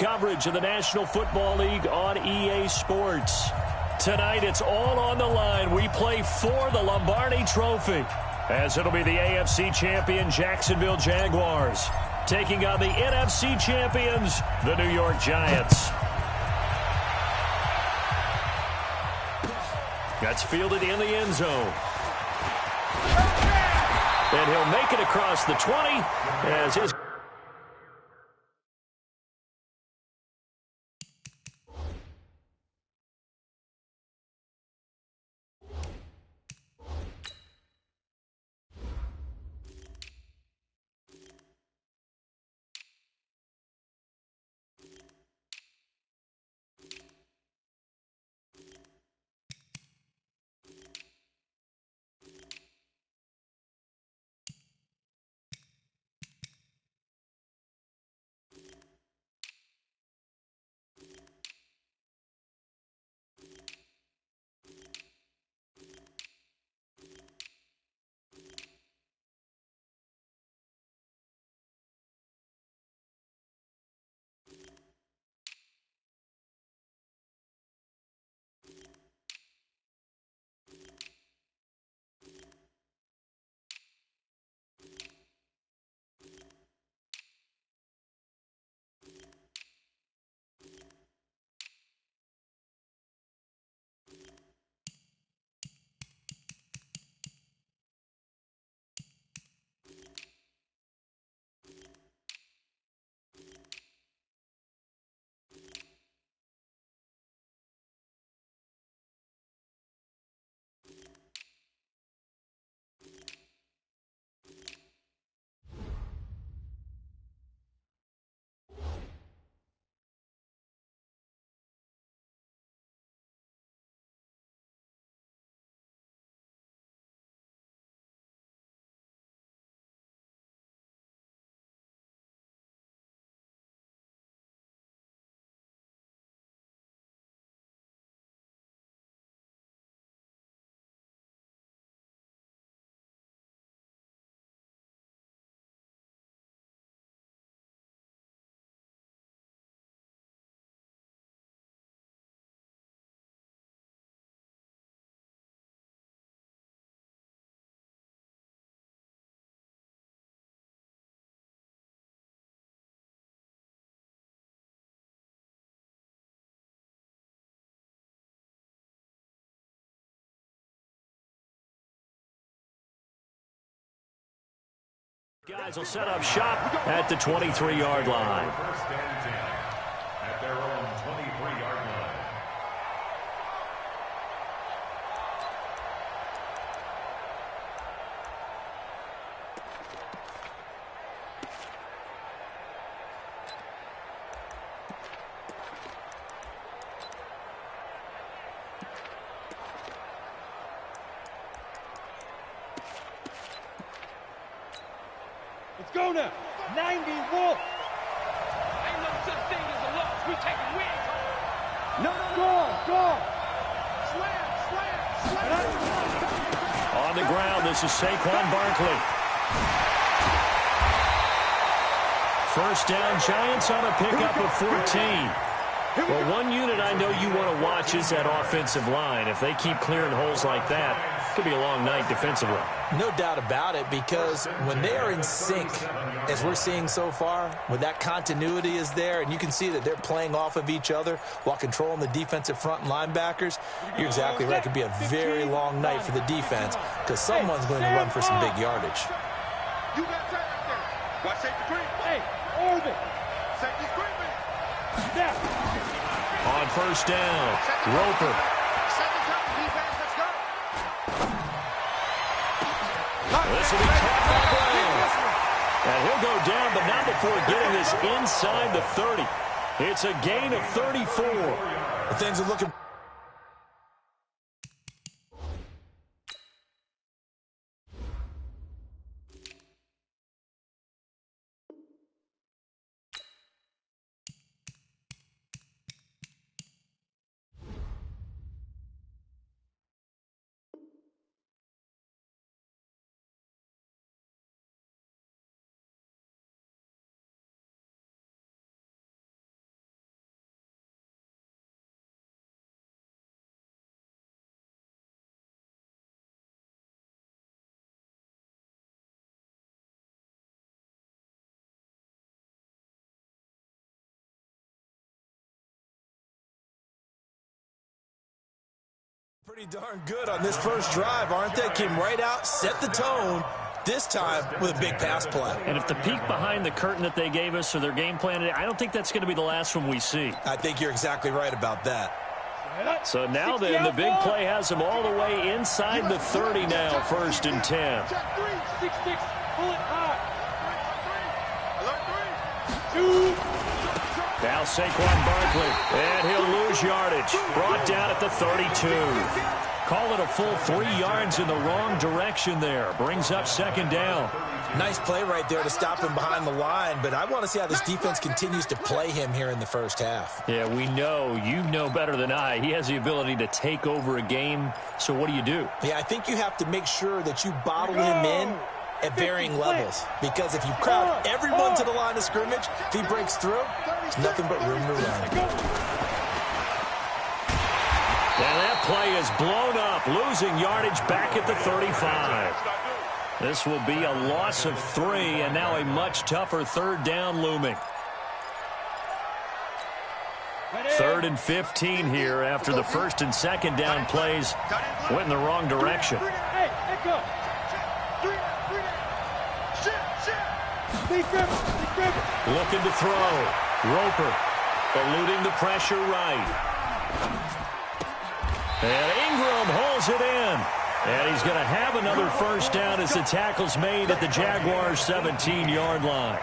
coverage of the National Football League on EA Sports. Tonight, it's all on the line. We play for the Lombardi Trophy, as it'll be the AFC champion Jacksonville Jaguars taking on the NFC champions, the New York Giants. That's fielded in the end zone. And he'll make it across the 20 as his... Guys will set up shop at the 23-yard line. First and 10 at their own 23-yard line. Let's go now. 90 Wolf. Ain't no such thing as a loss. We taking wins home. No. Go. Slam. On the ground, this is Saquon Barkley. First down, Giants on a pickup of 14. Well, one unit I know you want to watch is that offensive line. If they keep clearing holes like that, it could be a long night defensively. No doubt about it, because when they are in sync, as we're seeing so far, when that continuity is there, and you can see that they're playing off of each other while controlling the defensive front and linebackers, you're exactly right. It could be a very long night for the defense because someone's going to run for some big yardage. You got time out there. Watch safety creep. Hey, orbit. Safety creeping. Snap. On first down, Roper. Second time, defense, let's go. This will be caught by Brown. And he'll go down, but not before getting this inside the 30. It's a gain of 34. Things are looking Pretty darn good on this first drive, aren't they? Came right out, set the tone, this time with a big pass play. And if the peek behind the curtain that they gave us or their game plan, I don't think that's going to be the last one we see. I think you're exactly right about that. So now then, the big play has them all the way inside the 30 now, 1st and 10. 6-6, pull it high. 2. Now Saquon Barkley, and he'll lose yardage. Brought down at the 32. Call it a full 3 yards in the wrong direction there. Brings up 2nd down. Nice play right there to stop him behind the line, but I want to see how this defense continues to play him here in the first half. Yeah, we know. You know better than I. He has the ability to take over a game, so what do you do? Yeah, I think you have to make sure that you bottle him in at varying levels, because if you crowd everyone to the line of scrimmage, if he breaks through, there's nothing but room to run. And that play is blown up, losing yardage back at the 35. This will be a loss of 3, and now a much tougher 3rd down looming. 3rd and 15 here after the 1st and 2nd down plays went in the wrong direction. Hey, echo. Looking to throw. Roper eluding the pressure right. And Ingram holds it in. And he's going to have another 1st down as the tackle's made at the Jaguars' 17-yard line.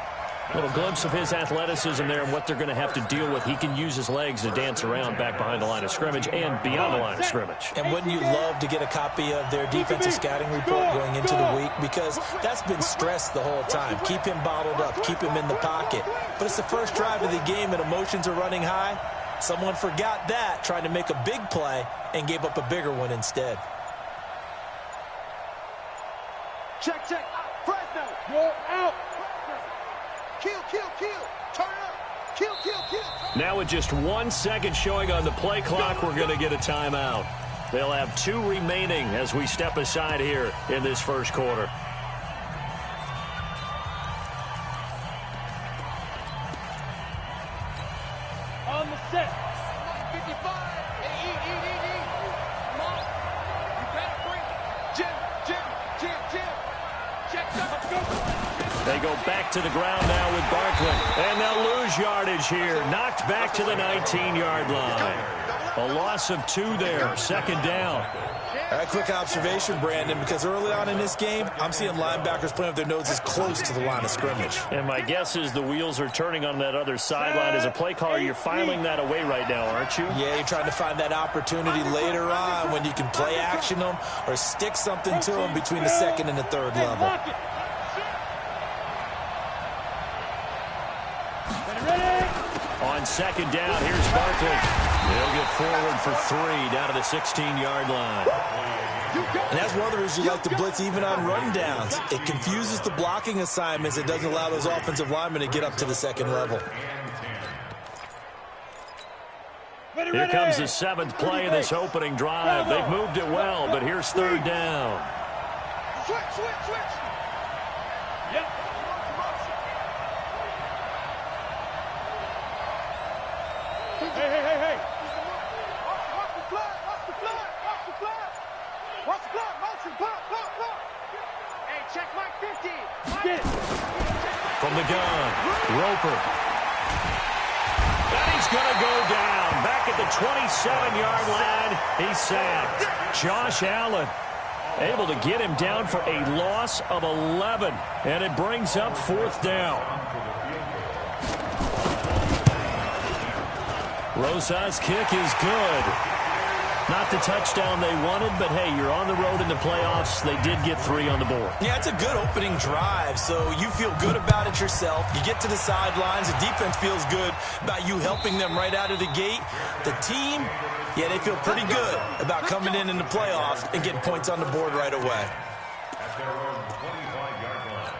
A little glimpse of his athleticism there and what they're going to have to deal with. He can use his legs to dance around back behind the line of scrimmage and beyond the line of scrimmage. And wouldn't you love to get a copy of their defensive scouting report going into the week? Because that's been stressed the whole time. Keep him bottled up. Keep him in the pocket. But it's the first drive of the game and emotions are running high. Someone forgot that, trying to make a big play, and gave up a bigger one instead. Check. Fresno, you're out. Kill. Turn up. Kill. Now with just 1 second showing on the play clock, we're going to get a timeout. They'll have 2 remaining as we step aside here in this first quarter. On the set. 55. Hey, Come on. You better bring it. Jim. Check up. Let's go. They go back to the ground now with Barkley. And they'll lose yardage here. Knocked back to the 19-yard line. A loss of 2 there. 2nd down. All right, quick observation, Brandon, because early on in this game, I'm seeing linebackers playing with their noses close to the line of scrimmage. And my guess is the wheels are turning on that other sideline. As a play caller, you're filing that away right now, aren't you? Yeah, you're trying to find that opportunity later on when you can play action them or stick something to them between the 2nd and the 3rd level. On 2nd down, here's Barkley. He'll get forward for 3 down to the 16-yard line. And that's one of the reasons you like to blitz even on rundowns. It confuses the blocking assignments. It doesn't allow those offensive linemen to get up to the 2nd level. Here comes the 7th play of this opening drive. They've moved it well, but here's 3rd down. Switch. Yep. Hey. Watch the flag. Motion. Block. Hey, check Mike 50. Get it. From the gun, Roper. And he's going to go down. Back at the 27-yard line, he's sacked. Josh Allen able to get him down for a loss of 11. And it brings up 4th down. Rosa's kick is good. Not the touchdown they wanted, but hey, you're on the road in the playoffs. They did get 3 on the board. Yeah, it's a good opening drive, so you feel good about it yourself. You get to the sidelines. The defense feels good about you helping them right out of the gate. The team, yeah, they feel pretty good about coming in the playoffs and getting points on the board right away. At their own 25-yard line.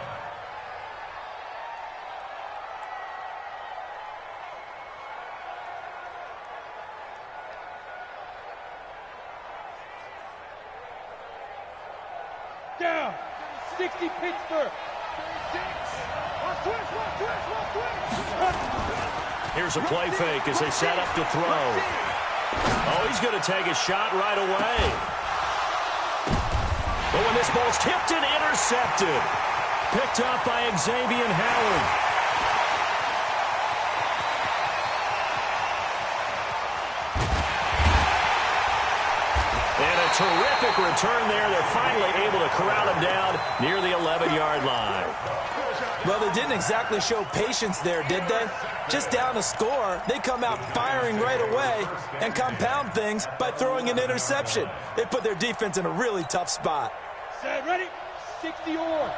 Down. 60 Pittsburgh. Here's a play fake as they set up to throw. Oh, he's going to take a shot right away. But when this ball's tipped and intercepted. Picked up by Xavier Howard. And a terrific return there. They're finally able to corral him down near the 11-yard line. Well, they didn't exactly show patience there, did they? Just down a score, they come out firing right away and compound things by throwing an interception. They put their defense in a really tough spot. Set, ready? 60 or.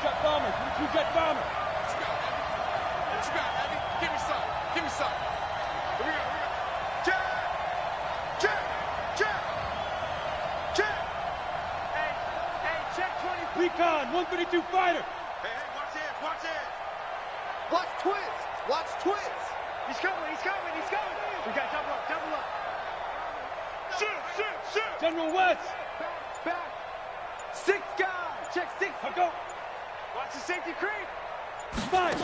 Jet bomber. Two jet bomber. What you got, Abby? Give me some. Give me some. Here we go. Jet. Hey, check 20. Recon, 132 fighter. Hey, watch it. Watch twins. He's coming. We got double up. Shoot. General West. Back. 6 guys. Check 6. I go. Watch the safety creep. 5.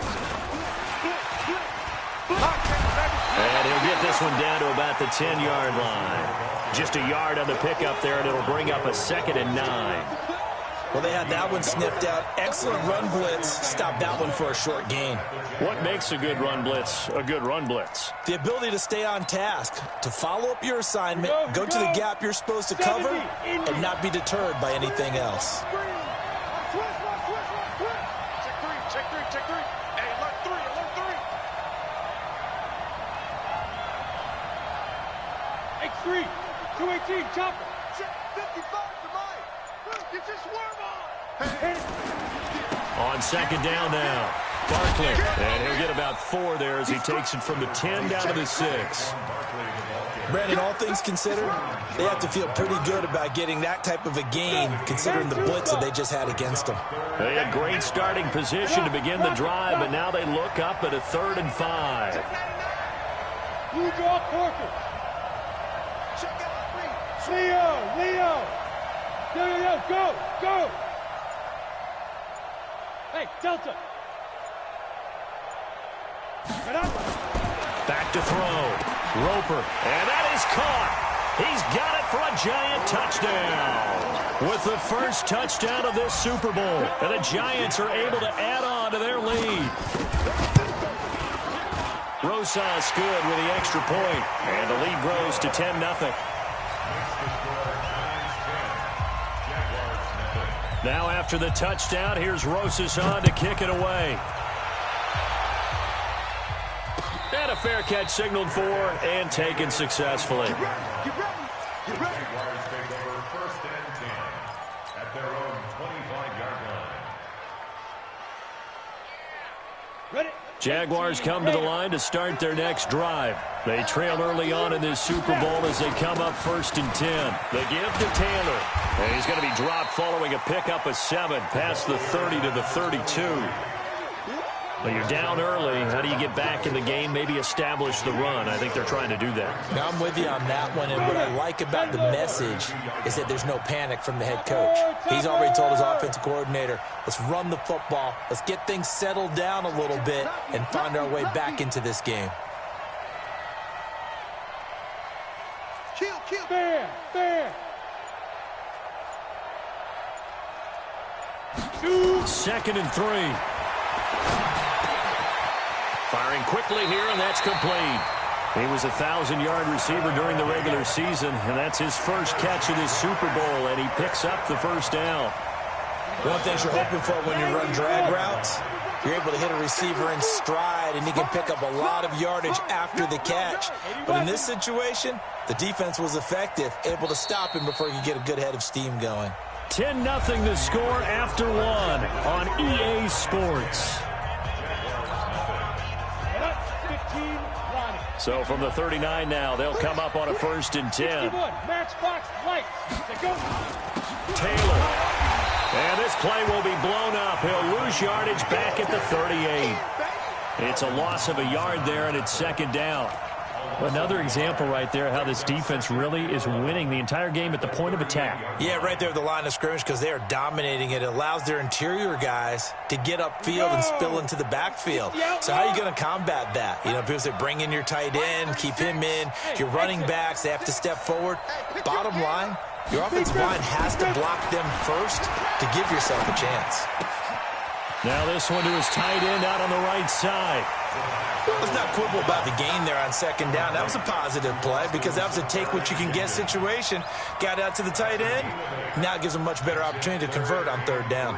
And he'll get this one down to about the 10-yard line. Just a yard on the pickup there, and it'll bring up a 2nd and 9. Well, they had that one sniffed out. Excellent run blitz. Stopped that one for a short gain. What makes a good run blitz a good run blitz? The ability to stay on task, to follow up your assignment, go to the gap you're supposed to cover, and not be deterred by anything else. Check three. Hey, alert three. X3. 218. Chopper. Check 55 to mine. Get your swarm on. On 2nd down now. Barkley. And he'll get about 4 there as he takes it from the 10 down to the 6. Brandon, all things considered, they have to feel pretty good about getting that type of a gain, considering the blitz that they just had against them. They had great starting position to begin the drive, but now they look up at a 3rd and 5. Blue draw Corker. Check out 3. Leo. Yo, go. Hey, Delta. Get up. Back to throw. Roper. And that is caught. He's got it for a giant touchdown. With the first touchdown of this Super Bowl. And the Giants are able to add on to their lead. Rosas good with the extra point. And the lead grows to 10-0. Now after the touchdown, here's Rosas on to kick it away. And a fair catch signaled for and taken successfully. Jaguars take over 1st and 10 at their own 25-yard line. Ready? Jaguars come to the line to start their next drive. They trail early on in this Super Bowl as they come up 1st and 10. They give to Taylor. And he's going to be dropped following a pickup of 7 past the 30 to the 32. Well, you're down early. How do you get back in the game? Maybe establish the run. I think they're trying to do that. Now, I'm with you on that one, and what I like about the message is that there's no panic from the head coach. He's already told his offensive coordinator, let's run the football, let's get things settled down a little bit and find our way back into this game. Kill. Fair. 2nd and 3. Firing quickly here, and that's complete. He was a 1,000-yard receiver during the regular season, and that's his first catch of this Super Bowl, and he picks up the 1st down. One of the things you're hoping for when you run drag routes, you're able to hit a receiver in stride, and he can pick up a lot of yardage after the catch. But in this situation, the defense was effective, able to stop him before he could get a good head of steam going. 10-0 to score after 1 on EA Sports. So from the 39 now, they'll come up on a 1st and 10. Matchbox light. Go. Taylor. And this play will be blown up. He'll lose yardage back at the 38. It's a loss of a yard there, and it's 2nd down. Another example right there how this defense really is winning the entire game at the point of attack. Yeah, right there at the line of scrimmage because they are dominating it. It allows their interior guys to get upfield and spill into the backfield. So how are you going to combat that? You know, people say bring in your tight end, keep him in. Your running backs, they have to step forward. Bottom line, your offensive line has to block them first to give yourself a chance. Now this one to his tight end out on the right side. Let's not quibble about the gain there on second down. That was a positive play because that was a take-what-you-can-get situation. Got out to the tight end. Now it gives them a much better opportunity to convert on third down.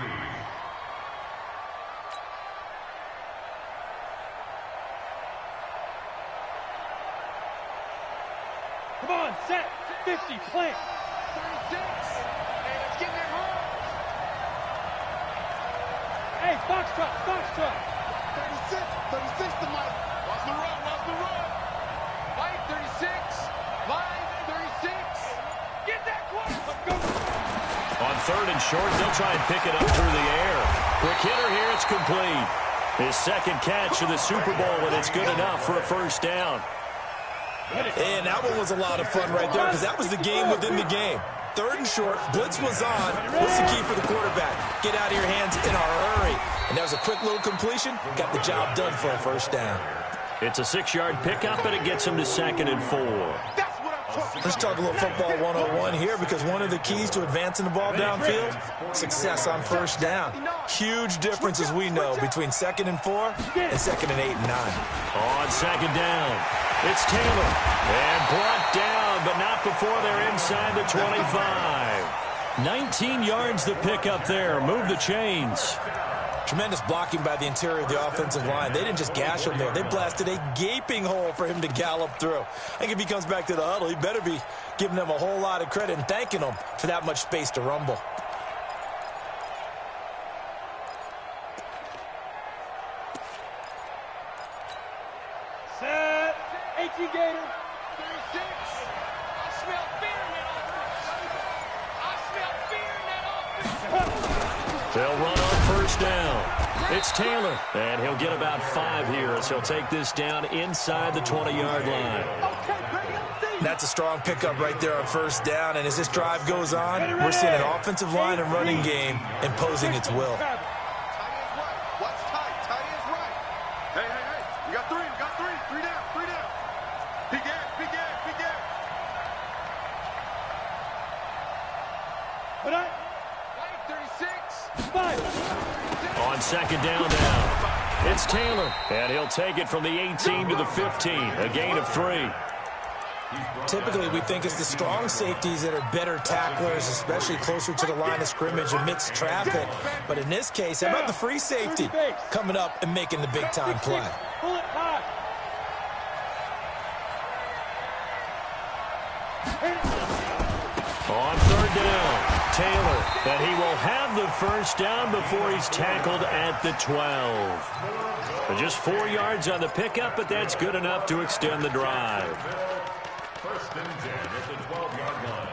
Come on, set. 50, plant. 36. Hey, let's get that home. Hey, box truck. 36 to Mike. Watch the run. Mike, 36. Line, 36. Get that quarter. Go. On third and short, they'll try and pick it up through the air. Quick hitter here, it's complete. His second catch of the Super Bowl, and it's good enough for a first down. And that one was a lot of fun right there because that was the game within the game. Third and short, blitz was on. What's the key for the quarterback? Get out of your hands in a hurry. And that was a quick little completion. Got the job done for a first down. It's a 6-yard pickup, and it gets him to 2nd and 4. That's what I'm talking about. Let's talk a little football 101 here because one of the keys to advancing the ball downfield, success on first down. Huge difference, as we know, between 2nd and 4 and 2nd and 8 and 9. On second down, it's Taylor. And brought down, but not before they're inside the 25. 19 yards the pickup there. Move the chains. Tremendous blocking by the interior of the offensive line. They didn't just gash him there. They blasted a gaping hole for him to gallop through. I think if he comes back to the huddle, he better be giving them a whole lot of credit and thanking them for that much space to rumble. Set. 18 Gator. 36. I smell fear in that offense. They'll run on first down. It's Taylor, and he'll get about 5 here as he'll take this down inside the 20-yard line. That's a strong pickup right there on first down, and as this drive goes on, we're seeing an offensive line and running game imposing its will. Tight end's right. Watch tight. Tight end's right. Hey. We got three. 3 down. Big gap. Put up. Mike, 36. 5. On second down now, it's Taylor, and he'll take it from the 18 to the 15, a gain of 3. Typically, we think it's the strong safeties that are better tacklers, especially closer to the line of scrimmage amidst traffic. But in this case, how about the free safety coming up and making the big-time play? Pull it high. On third down, Taylor, and he will have the first down before he's tackled at the 12. Just 4 yards on the pickup, but that's good enough to extend the drive. First and 10 at the 12-yard line.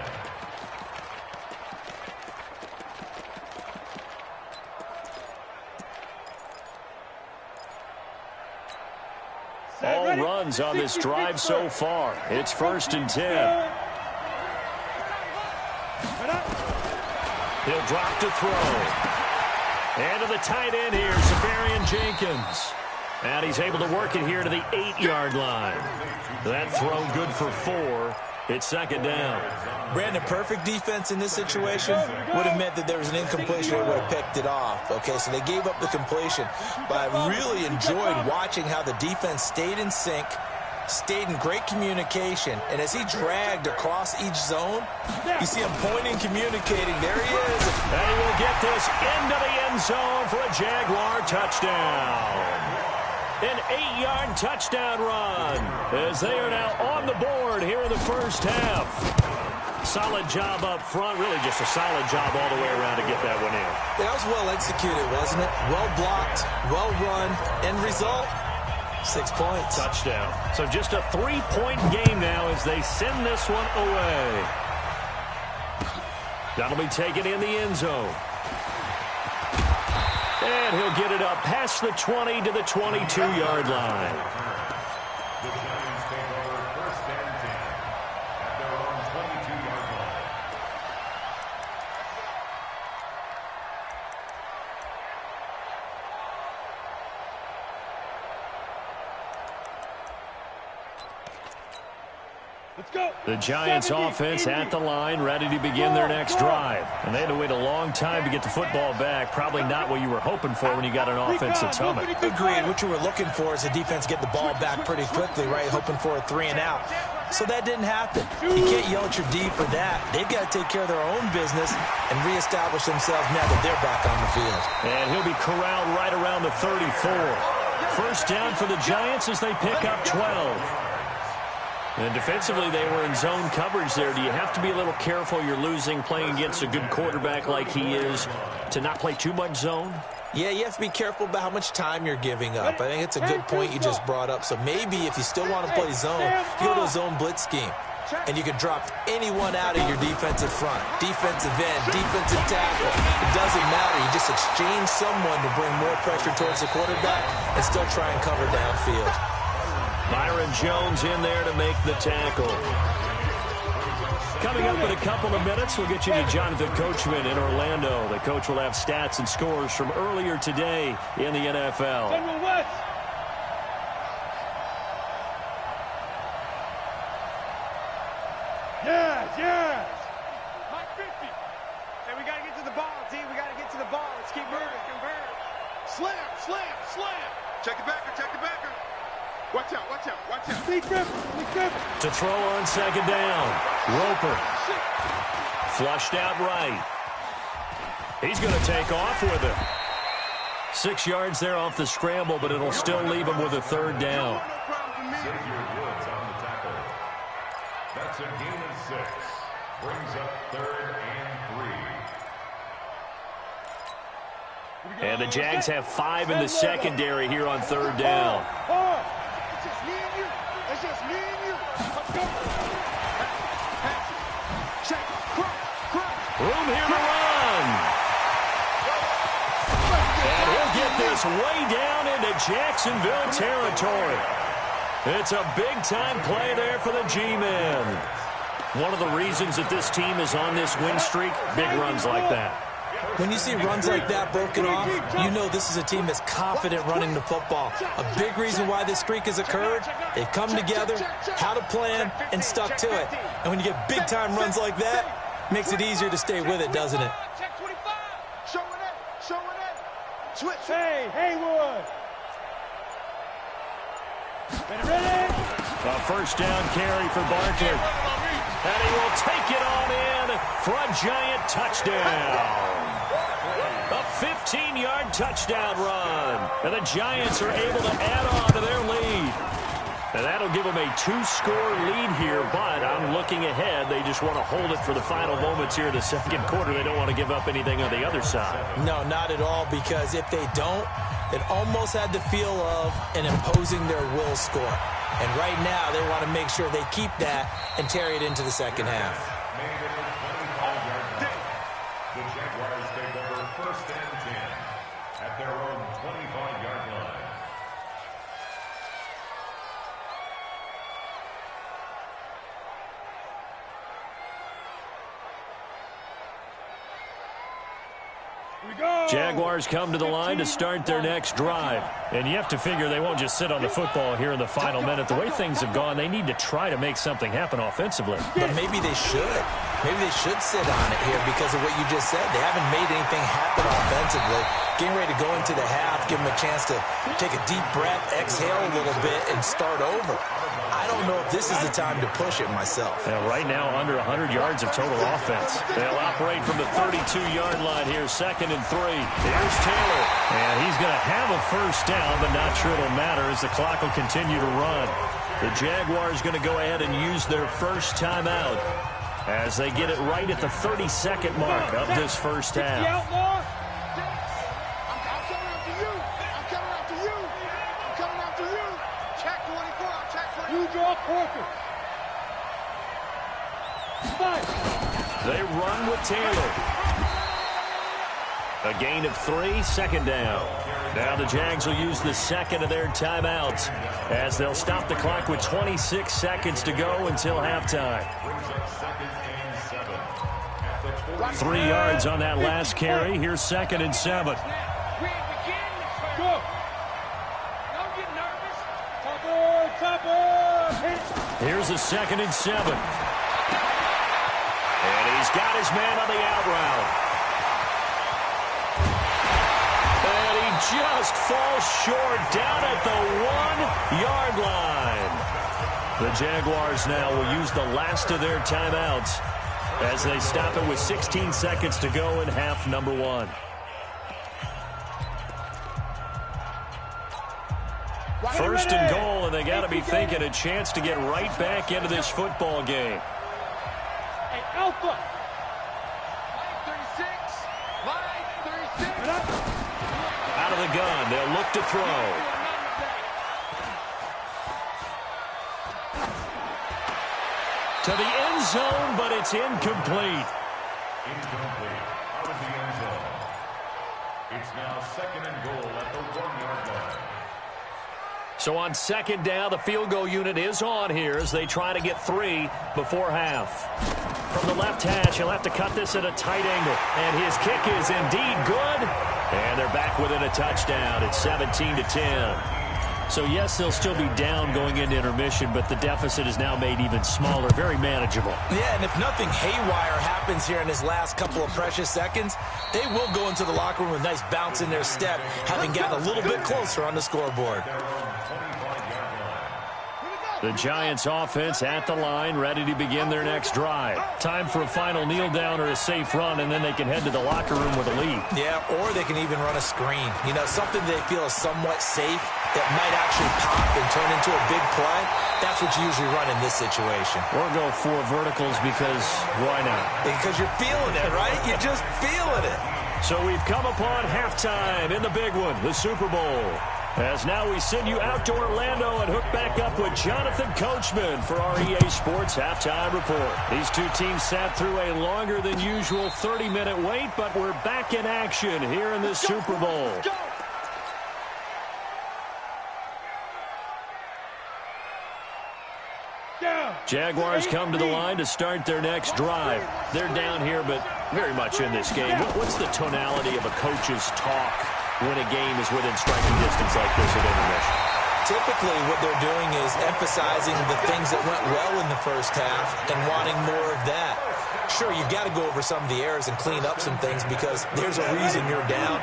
All runs on this drive so far. It's first and 10. He'll drop to throw. And to the tight end here, Safarian Jenkins. And he's able to work it here to the 8-yard line. That throw good for 4. It's second down. Brandon, perfect defense in this situation would have meant that there was an incompletion. They would have picked it off. Okay, so they gave up the completion. But I really enjoyed watching how the defense stayed in sync, stayed in great communication, and as he dragged across each zone, you see him pointing, communicating. There he is. And he will get this into the end zone for a Jaguar touchdown. An 8-yard touchdown run as they are now on the board here in the first half. Solid job up front, really just a solid job all the way around to get that one in. That was well executed, wasn't it? Well blocked, well run, end result, 6 points. Touchdown. So just a 3-point game now as they send this one away. That'll be taken in the end zone. And he'll get it up past the 20 to the 22-yard line. The Giants take over Let's go. The Giants offense at the line, ready to begin their next drive. And they had to wait a long time to get the football back. Probably not what you were hoping for when you got an offense that's humming. Agreed. What you were looking for is the defense get the ball back pretty quickly, right? Hoping for a 3 and out. So that didn't happen. You can't yell at your D for that. They've got to take care of their own business and reestablish themselves now that they're back on the field. And he'll be corralled right around the 34. First down for the Giants as they pick up 12. And defensively, they were in zone coverage there. Do you have to be a little careful? You're losing playing against a good quarterback like he is to not play too much zone? Yeah, you have to be careful about how much time you're giving up. I think it's a good point you just brought up. So maybe if you still want to play zone, you go to a zone blitz scheme. And you can drop anyone out of your defensive front. Defensive end, defensive tackle. It doesn't matter. You just exchange someone to bring more pressure towards the quarterback and still try and cover downfield. Byron Jones in there to make the tackle. Coming up in a couple of minutes, we'll get you to Jonathan Coachman in Orlando. The coach will have stats and scores from earlier today in the NFL. General West. Yes. Mike 50. Hey, we got to get to the ball, D. We got to get to the ball. Let's keep moving. Convert. Slam. Check the backer. Watch out. Be careful. To throw on second down. Roper. Flushed out right. He's going to take off with it. 6 yards there off the scramble, but it'll still leave him with a third down. GeorgiaJuice's on the tackle. That's a gain of 6. Brings up 3rd and 3. And the Jags have 5 in the secondary here on third down. It's just me and you. Let's go. Check. Cross. Room here to run. And he'll get this way down into Jacksonville territory. It's a big-time play there for the G-men. One of the reasons that this team is on this win streak, big runs like that. When you see runs like that broken off, you know this is a team that's confident running the football. A big reason why this streak has occurred, they've come together, had a plan, and stuck to it. And when you get big-time runs like that, it makes it easier to stay with it, doesn't it? Check 25. Showing it. Switch. Hey, Haywood. Ready? A first down carry for Barkley. And he will take it on in for a Giant touchdown. A 15-yard touchdown run. And the Giants are able to add on to their lead. And that'll give them a 2-score lead here, but I'm looking ahead. They just want to hold it for the final moments here in the second quarter. They don't want to give up anything on the other side. No, not at all, because if they don't, it almost had the feel of an imposing their will score. And right now, they want to make sure they keep that and carry it into the second half. The Jaguars take over 1st and 10 at their own 25-yard line. Jaguars come to the line to start their next drive. And you have to figure they won't just sit on the football here in the final minute. The way things have gone, they need to try to make something happen offensively. But maybe they should. Maybe they should sit on it here because of what you just said. They haven't made anything happen offensively. Getting ready to go into the half, give them a chance to take a deep breath, exhale a little bit, and start over. I don't know if this is the time to push it myself. Right now, under 100 yards of total offense. They'll operate from the 32-yard line here, 2nd and 3. Here's Taylor. And he's going to have a first down, but not sure it'll matter as the clock will continue to run. The Jaguars going to go ahead and use their first timeout as they get it right at the 32nd mark of this first half. You draw Corker. They run with Taylor. A gain of 3, 2nd down. Now the Jags will use the second of their timeouts as they'll stop the clock with 26 seconds to go until halftime. 3 yards on that last carry. Here's 2nd and 7. Go. Topper. Here's a 2nd and 7. And he's got his man on the out route. And he just falls short down at the 1-yard line. The Jaguars now will use the last of their timeouts as they stop it with 16 seconds to go in half number 1. First and goal, and they got to be thinking a chance to get right back into this football game. Hey, Alpha. Line 36. Line 36. Out of the gun, they'll look to throw. To the end zone, but it's incomplete. Incomplete. Out of the end zone. It's now 2nd and goal at the 1-yard line. So on 2nd down, the field goal unit is on here as they try to get 3 before half. From the left hash, he'll have to cut this at a tight angle. And his kick is indeed good. And they're back within a touchdown. It's 17-10. So, yes, they'll still be down going into intermission, but the deficit is now made even smaller, very manageable. Yeah, and if nothing haywire happens here in his last couple of precious seconds, they will go into the locker room with a nice bounce in their step, having gotten a little bit closer on the scoreboard. The Giants offense at the line, ready to begin their next drive. Time for a final kneel down or a safe run, and then they can head to the locker room with a lead. Yeah, or they can even run a screen. You know, something they feel is somewhat safe that might actually pop and turn into a big play. That's what you usually run in this situation. Or go 4 verticals because why not? Because you're feeling it, right? You're just feeling it. So we've come upon halftime in the big one, the Super Bowl. As now we send you out to Orlando and hook back up with Jonathan Coachman for our EA Sports Halftime Report. These two teams sat through a longer than usual 30-minute wait, but we're back in action here in the Super Bowl. Jaguars come to the line to start their next drive. They're down here, but very much in this game. What's the tonality of a coach's talk when a game is within striking distance like this at intermission? Typically, what they're doing is emphasizing the things that went well in the first half and wanting more of that. Sure, you've got to go over some of the errors and clean up some things because there's a reason you're down.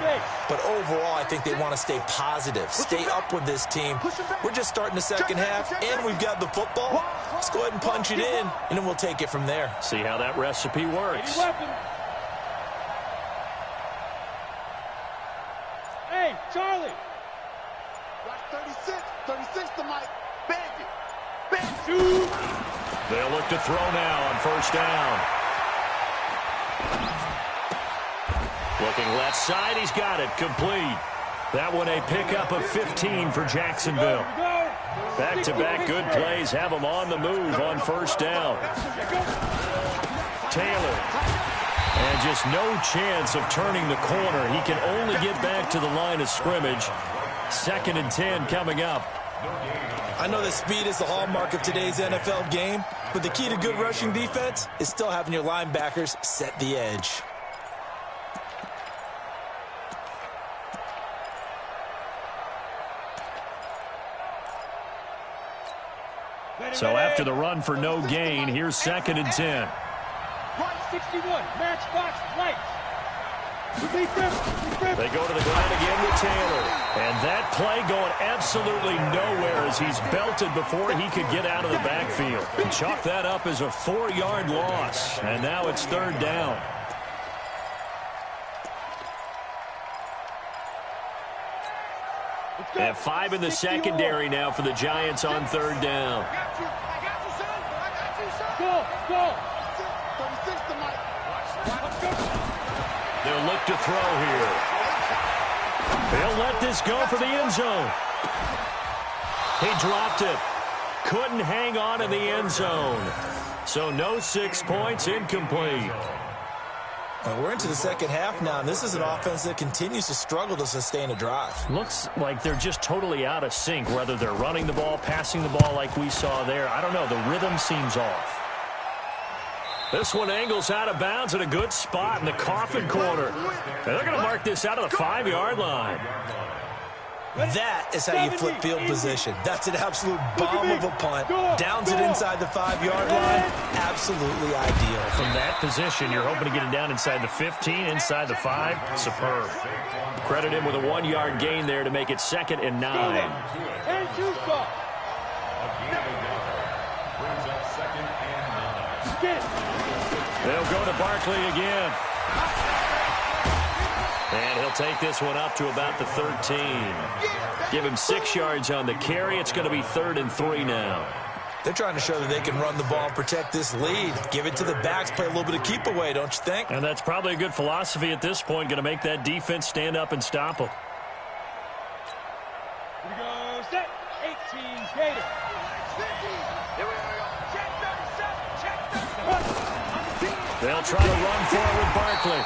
But overall, I think they want to stay positive, stay up with this team. We're just starting the second half, and we've got the football. Let's go ahead and punch it in, and then we'll take it from there. See how that recipe works. Hey, Charlie. Watch 36 to Mike. Bang it. Bang it. They'll look to throw now on first down. Looking left side, he's got it, complete. That one a pickup of 15 for Jacksonville. Back-to-back good plays have them on the move on first down. Taylor. And just no chance of turning the corner. He can only get back to the line of scrimmage. 2nd and 10 coming up. I know that speed is the hallmark of today's NFL game, but the key to good rushing defense is still having your linebackers set the edge. So after the run for no gain, here's 2nd and 10. Right 61, matchbox right. They go to the ground again with Taylor. And that play going absolutely nowhere as he's belted before he could get out of the backfield. And chalk that up as a 4-yard loss. And now it's 3rd down. And 5 in the secondary now for the Giants on 3rd down. I got you, son. I got you, son. Go. 36 to Mike. They'll look to throw here. They'll let this go for the end zone. He dropped it. Couldn't hang on in the end zone. So no 6 points, incomplete. Well, we're into the second half now, and this is an offense that continues to struggle to sustain a drive. Looks like they're just totally out of sync, whether they're running the ball, passing the ball like we saw there. I don't know. The rhythm seems off. This one angles out of bounds at a good spot in the coffin corner. And they're going to mark this out of the 5-yard line. That is how you flip field position. That's an absolute bomb of a punt. Downs it inside the 5-yard line. Absolutely ideal. From that position, you're hoping to get it down inside the 15, inside the 5. Superb. Credit him with a 1-yard gain there to make it 2nd and 9. And shoot ball. Brings up 2nd and 9. Get. They'll go to Barkley again. And he'll take this one up to about the 13. Give him 6 yards on the carry. It's going to be 3rd and 3 now. They're trying to show that they can run the ball and protect this lead. Give it to the backs, play a little bit of keep away, don't you think? And that's probably a good philosophy at this point, going to make that defense stand up and stop them. Here we go, set. 18, Gator. Here we go. Check 37, check 37. They'll try to run forward Barkley.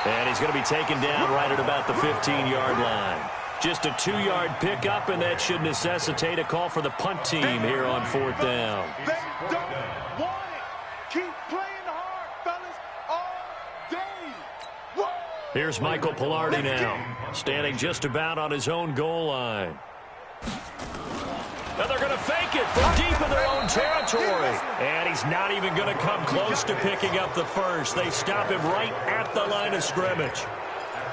And he's going to be taken down right at about the 15-yard line. Just a 2-yard pickup, and that should necessitate a call for the punt team here on 4th down. They don't want it. Keep playing hard, fellas, all day. Whoa. Here's Michael Pilardi now, standing just about on his own goal line. And they're going to fake it from deep in their own territory. And he's not even going to come close to picking up the first. They stop him right at the line of scrimmage.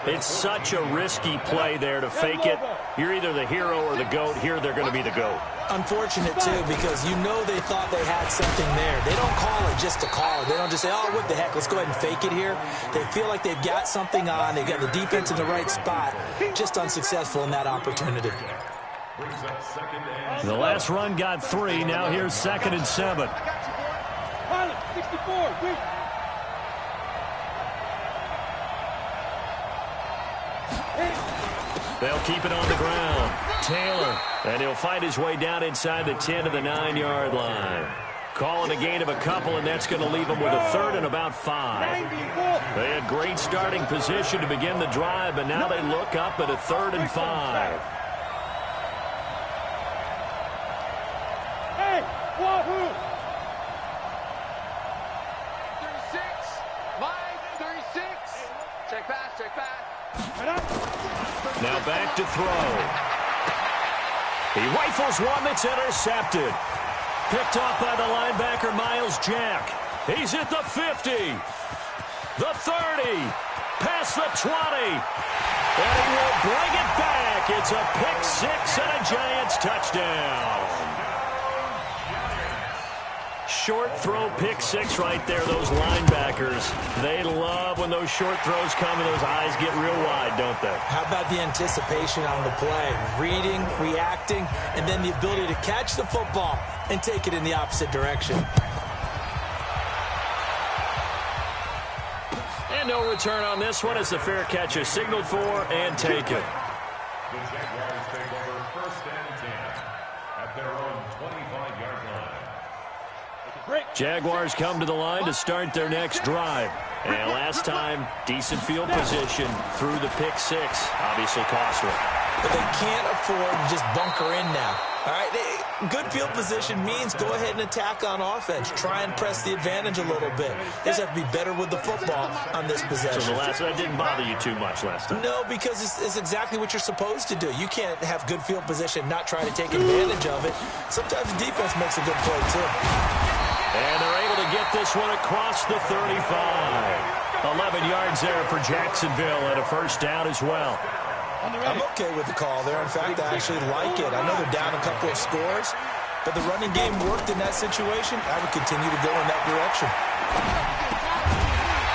It's such a risky play there to fake it. You're either the hero or the GOAT. Here they're going to be the GOAT. Unfortunate, too, because you know they thought they had something there. They don't call it just to call it. They don't just say, oh, what the heck, let's go ahead and fake it here. They feel like they've got something on. They've got the defense in the right spot. Just unsuccessful in that opportunity. The last run got 3. Now here's 2nd and 7. Pilot, 64, wait. They'll keep it on the ground. Taylor, and he'll find his way down inside the 10 to the 9-yard line. Calling a gain of a couple, and that's going to leave them with a 3rd and about 5. They had great starting position to begin the drive, but now they look up at a 3rd and 5. Hey, wahoo! 36, line 36. Check pass, check pass. Now back to throw. He rifles one that's intercepted. Picked off by the linebacker, Miles Jack. He's at the 50, the 30, past the 20. And he will bring it back. It's a pick 6 and a Giants touchdown. Short throw pick 6 right there, those linebackers. They love when those short throws come and those eyes get real wide, don't they? How about the anticipation on the play? Reading, reacting, and then the ability to catch the football and take it in the opposite direction. And no return on this one as the fair catch is signaled for and taken. The Jaguars take over 1st and 10 at their own 25-yard line. Jaguars come to the line to start their next drive. And last time, decent field position through the pick 6. Obviously costly. But they can't afford to just bunker in now. All right, good field position means go ahead and attack on offense. Try and press the advantage a little bit. They just have to be better with the football on this possession. So that didn't bother you too much last time? No, because it's exactly what you're supposed to do. You can't have good field position, not try to take advantage of it. Sometimes the defense makes a good play, too. And they're able to get this one across the 35. 11 yards there for Jacksonville and a 1st down as well. I'm okay with the call there. In fact, I actually like it. I know they're down a couple of scores, but the running game worked in that situation. I would continue to go in that direction.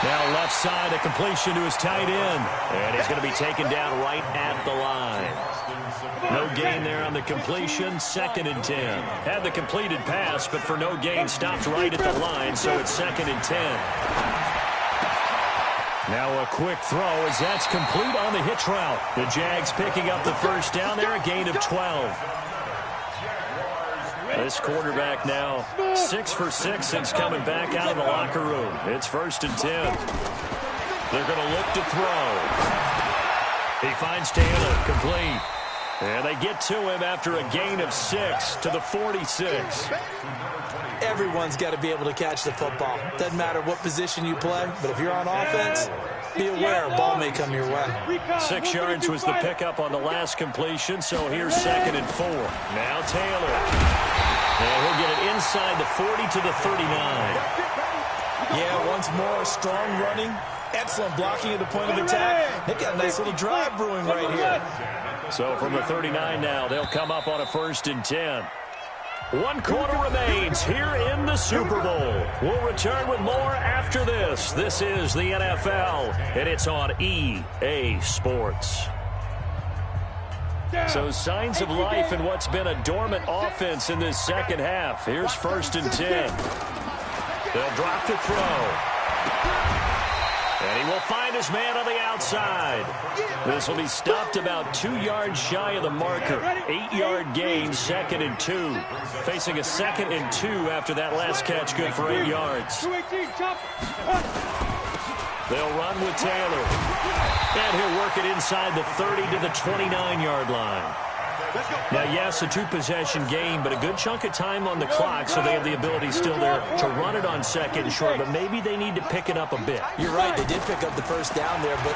Now left side, a completion to his tight end. And he's going to be taken down right at the line. No gain there on the completion. 2nd and 10. Had the completed pass, but for no gain, stopped right at the line, so it's 2nd and 10. Now a quick throw as that's complete on the hitch route. The Jags picking up the 1st down there, a gain of 12. This quarterback now 6 for 6 since coming back out of the locker room. It's 1st and 10. They're going to look to throw. He finds Taylor, complete. And they get to him after a gain of 6 to the 46. Everyone's got to be able to catch the football. Doesn't matter what position you play, but if you're on offense, be aware, ball may come your way. 6 yards was the pickup on the last completion, so here's 2nd and 4. Now Taylor. And he'll get it inside the 40 to the 39. Yeah, once more, strong running, excellent blocking at the point of attack. They've got a nice little drive brewing right here. So from the 39 now, they'll come up on a 1st and 10. 1 quarter remains here in the Super Bowl. We'll return with more after this. This is the NFL, and it's on EA Sports. So signs of life in what's been a dormant offense in this second half. Here's 1st and 10. They'll drop to throw. And he will find his man on the outside. This will be stopped about 2 yards shy of the marker. 8-yard gain, 2nd and 2. Facing a 2nd and 2 after that last catch, good for 8 yards. They'll run with Taylor. And he'll work it inside the 30 to the 29-yard line. Now, yes, a 2-possession game, but a good chunk of time on the clock, so they have the ability still there to run it on 2nd and short, but maybe they need to pick it up a bit. You're right, they did pick up the 1st down there, but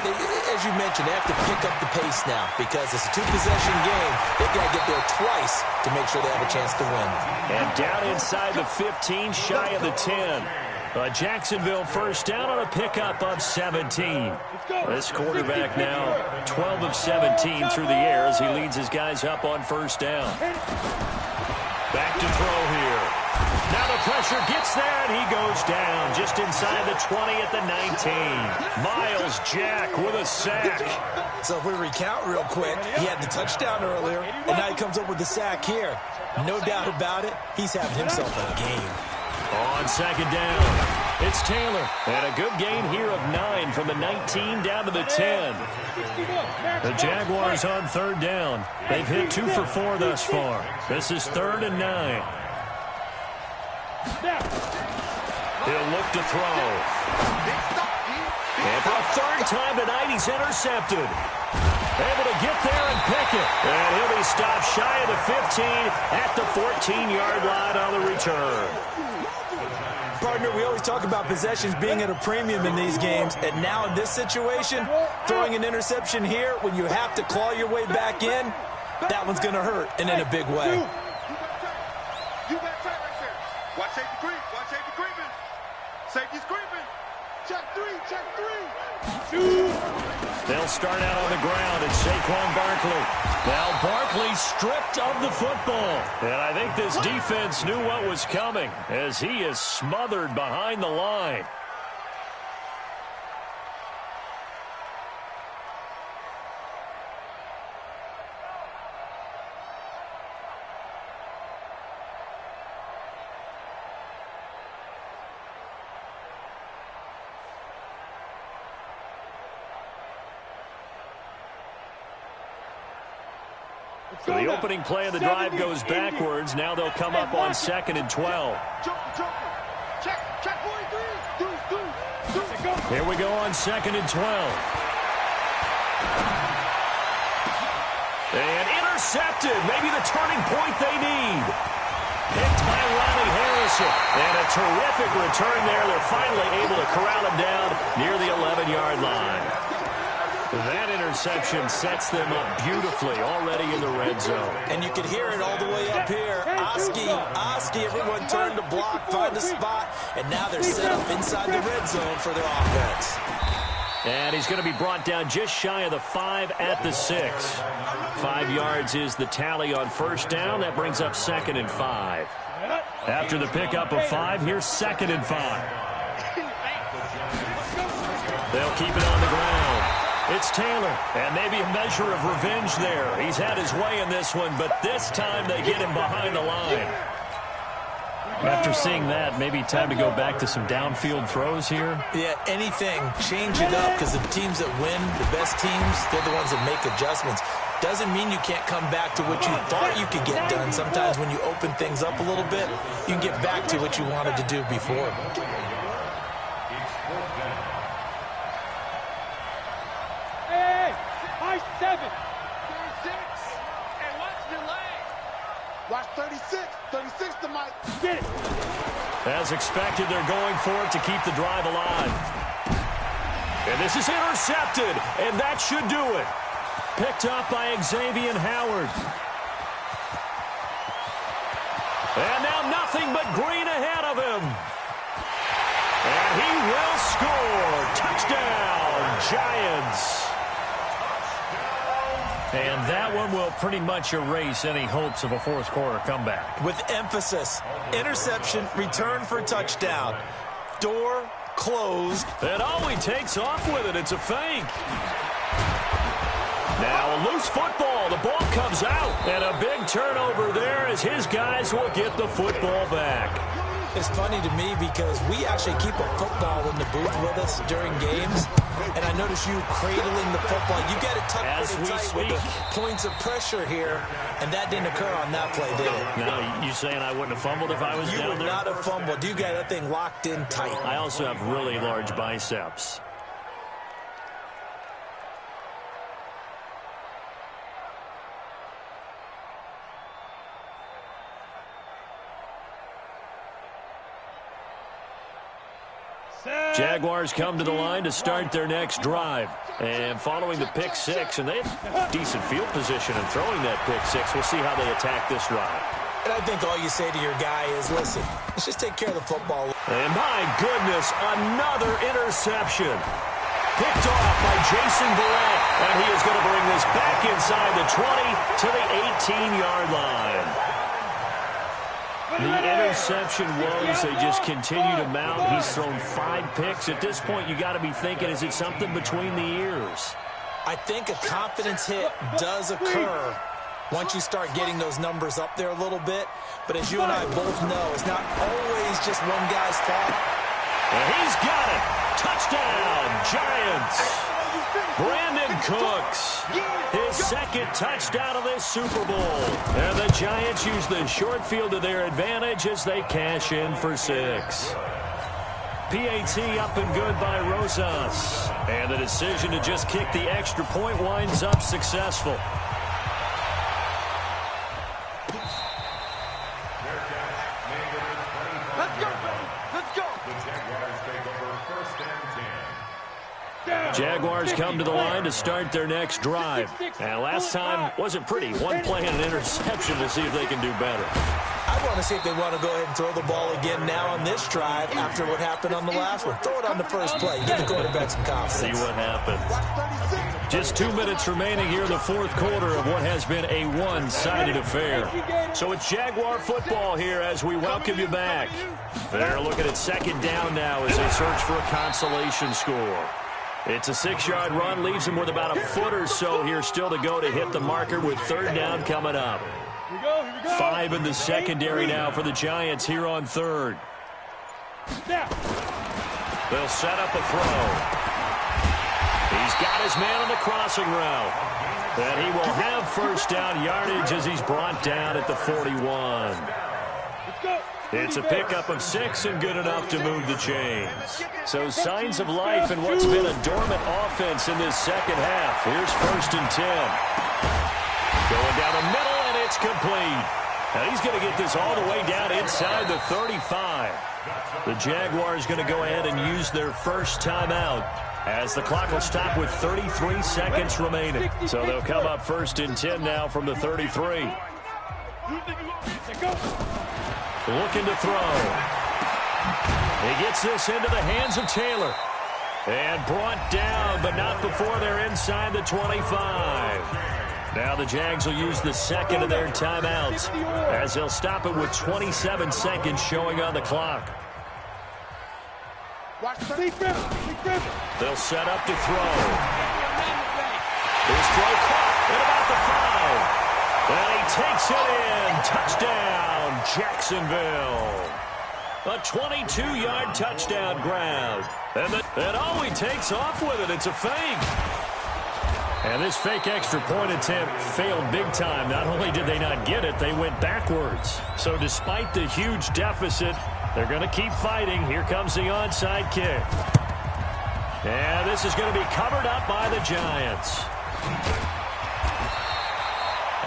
as you mentioned, they have to pick up the pace now because it's a 2-possession game. They've got to get there twice to make sure they have a chance to win. And down inside the 15, shy of the 10. Jacksonville 1st down on a pickup of 17. This quarterback now 12 of 17 through the air as he leads his guys up on 1st down. Back to throw here. Now the pressure gets there, and he goes down just inside the 20 at the 19. Miles Jack with a sack. So if we recount real quick, he had the touchdown earlier, and now he comes up with the sack here. No doubt about it, he's having himself a game. On 2nd down, it's Taylor. And a good gain here of 9 from the 19 down to the 10. The Jaguars on 3rd down. They've hit 2 for 4 thus far. This is 3rd and 9. He'll look to throw. And for a 3rd time tonight, he's intercepted. Able to get there and pick it. And he'll be stopped shy of the 15 at the 14-yard line on the return. Partner, we always talk about possessions being at a premium in these games, and now in this situation, throwing an interception here when you have to claw your way back in, that one's going to hurt, and in a big way. You got tight right there. Watch safety creep. Watch safety creeping. Safety's creeping. Check 3. Check 3. They'll start out on the ground. It's Saquon Barkley. Now Barkley stripped of the football. And I think this defense knew what was coming as he is smothered behind the line. So the opening play of the drive goes backwards. Now they'll come up on 2nd and 12. Here we go on 2nd and 12. And intercepted. Maybe the turning point they need. Picked by Ronnie Harrison. And a terrific return there. They're finally able to corral him down near the 11-yard line. That interception sets them up beautifully already in the red zone. And you can hear it all the way up here. Oski, everyone turned to block, find a spot, and now they're set up inside the red zone for their offense. And he's going to be brought down just shy of the 5 at the 6. 5 yards is the tally on 1st down. That brings up 2nd and 5. After the pickup of 5, here's 2nd and 5. They'll keep it on the ground. It's Taylor, and maybe a measure of revenge there. He's had his way in this one, but this time they get him behind the line. After seeing that, maybe time to go back to some downfield throws here. Yeah, anything. Change it up, because the teams that win, the best teams, they're the ones that make adjustments. Doesn't mean you can't come back to what you thought you could get done. Sometimes when you open things up a little bit, you can get back to what you wanted to do before. High 7. 36. And watch the leg. Watch 36. 36 to Mike. Get it. As expected, they're going for it to keep the drive alive. And this is intercepted, and that should do it. Picked up by Xavier Howard. And now nothing but green ahead of him. And he will score. Touchdown, Giants. And that one will pretty much erase any hopes of a fourth quarter comeback. With emphasis, interception, return for touchdown. Door closed. And he takes off with it. It's a fake. Now a loose football. The ball comes out. And a big turnover there as his guys will get the football back. It's funny to me because we actually keep a football in the booth with us during games. And I notice you cradling the football. You get it tucked pretty tight with the points of pressure here. And that didn't occur on that play, did it? No, you saying I wouldn't have fumbled if I was down there? You would not have fumbled. You got that thing locked in tight. I also have really large biceps. Jaguars come to the line to start their next drive. And following the pick six, and they have decent field position in throwing that pick six. We'll see how they attack this drive. And I think all you say to your guy is, listen, let's just take care of the football. And my goodness, another interception. Picked off by Jason Barrett. And he is going to bring this back inside the 20 to the 18-yard line. The interception woes, they just continue to mount. He's thrown 5 picks. At this point, you got to be thinking, is it something between the ears? I think a confidence hit does occur once you start getting those numbers up there a little bit. But as you and I both know, it's not always just one guy's fault. And he's got it. Touchdown, Giants. Brandon Cooks, his second touchdown of this Super Bowl. And the Giants use the short field to their advantage as they cash in for 6. PAT up and good by Rosas. And the decision to just kick the extra point winds up successful. Let's go, baby. Let's go. Jaguars come to the line to start their next drive. And last time wasn't pretty. One play and an interception. We'll see if they can do better. I want to see if they want to go ahead and throw the ball again now on this drive after what happened on the last one. Throw it on the first play. Give the quarterback some confidence. See what happens. Just 2 minutes remaining here in the fourth quarter of what has been a one-sided affair. So it's Jaguar football here as we welcome you back. They're looking at second down now as they search for a consolation score. It's a 6-yard run, leaves them with about a foot or so here still to go to hit the marker with third down coming up. 5 in the secondary now for the Giants here on third. They'll set up a throw. He's got his man on the crossing route. And he will have first down yardage as he's brought down at the 41. It's a pickup of 6 and good enough to move the chains. So signs of life in what's been a dormant offense in this second half. Here's first and 10. Going down the middle, and it's complete. Now he's going to get this all the way down inside the 35. The Jaguars going to go ahead and use their first timeout as the clock will stop with 33 seconds remaining. So they'll come up first and 10 now from the 33. Looking to throw. He gets this into the hands of Taylor. And brought down, but not before they're inside the 25. Now the Jags will use the second of their timeouts as they'll stop it with 27 seconds showing on the clock. They'll set up to throw. His throw caught at about the 5. And he takes it in. Touchdown, Jacksonville. A 22-yard touchdown grab. And all he takes off with it, it's a fake. And this fake extra point attempt failed big time. Not only did they not get it, they went backwards. So despite the huge deficit, they're going to keep fighting. Here comes the onside kick. And this is going to be covered up by the Giants.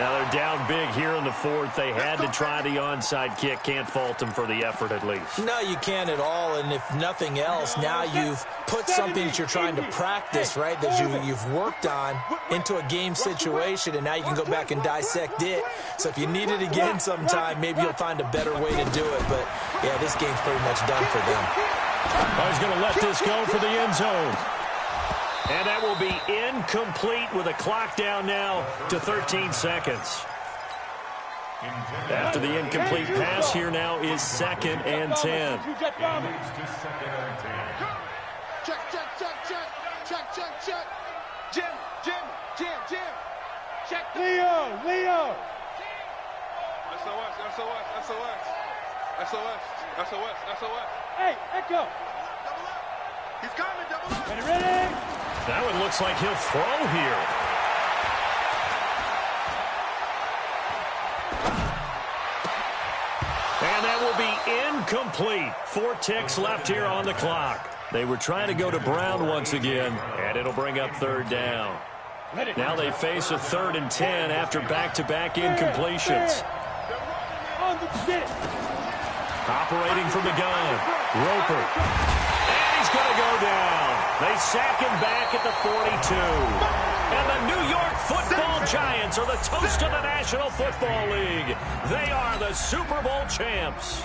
Now they're down big here in the fourth. They had to try the onside kick. Can't fault them for the effort at least. No, you can't at all. And if nothing else, now you've put something that you're trying to practice, right, that you've worked on into a game situation, and now you can go back and dissect it. So if you need it again sometime, maybe you'll find a better way to do it. But, yeah, this game's pretty much done for them. He's going to let this go for the end zone. And that will be incomplete with a clock down now to 13 seconds. After the incomplete pass, here now is 2nd and 10. Check. Jim. Check. Leo. SOS. Hey, Echo. He's coming, double up. Ready? That one looks like he'll throw here. And that will be incomplete. 4 ticks left here on the clock. They were trying to go to Brown once again, and it'll bring up 3rd down. Now they face a 3rd and 10 after back-to-back incompletions. On the stick. Operating from the gun, Roper. And he's going to go down. They sack him back at the 42. And the New York Football Giants are the toast of the National Football League. They are the Super Bowl champs.